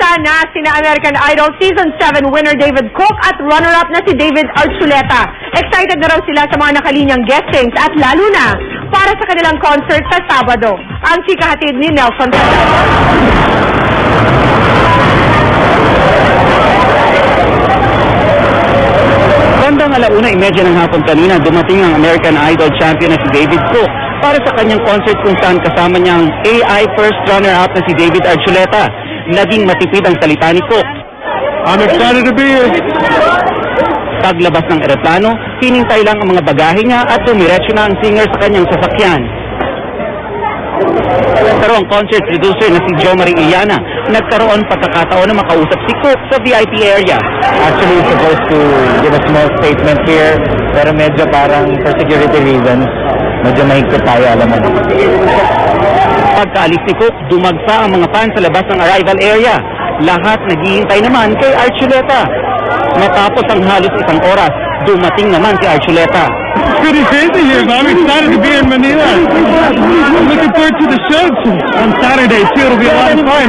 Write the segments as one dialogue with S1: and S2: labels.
S1: Nagkita na sina American Idol Season 7 winner David Cook at runner-up na si David Archuleta. Excited na raw sila sa mga nakalinyang guestings at lalo na para sa kanilang concert sa Sabado. Ang chika hatid ni Nelson Castro.
S2: Bandang 1:30 ng hapon kanina, dumating ang American Idol champion na si David Cook para sa kanyang concert kung saan kasama niyang AI first runner-up na si David Archuleta. Naging matipid ang salita ni Cook.
S3: I'm excited to be here.
S2: Paglabas ng eroplano, hinintay lang ang mga bagahe niya at dumiretso na ang singer sa kanyang sasakyan. Pero ang concert producer na si Jo Marie Iliana, nagkaroon pagkakataon na makausap si Cook sa VIP area.
S3: Actually, supposed to give a small statement here, pero medyo parang for security reasons, medyo mahigpit tayo, alam mo.
S2: Pagkaalis ni Cook, dumagsa ang mga fans sa labas ng arrival area. Lahat naghihintay naman kay Archuleta. Matapos ang halos isang oras, dumating naman si Archuleta.
S3: It's pretty crazy here, but I'm excited to be in Manila. I'm looking forward to the show on Saturday too. It'll be a lot of fun.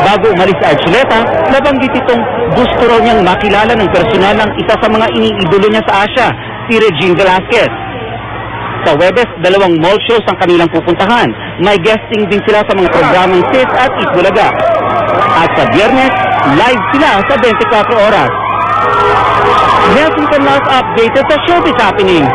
S2: Bago umalis si Archuleta, nabanggit itong gusto raw niyang makilala ng personal ng isa sa mga iniidolo niya sa Asia, si Regine Velasquez. Sa Webes, 2 mall shows ang kanilang pupuntahan. May guesting din sila sa mga programang Sis at Itbulaga. At sa Biyernes, live sila sa 24 oras. Nelson Canlas updated sa Showbiz Happening.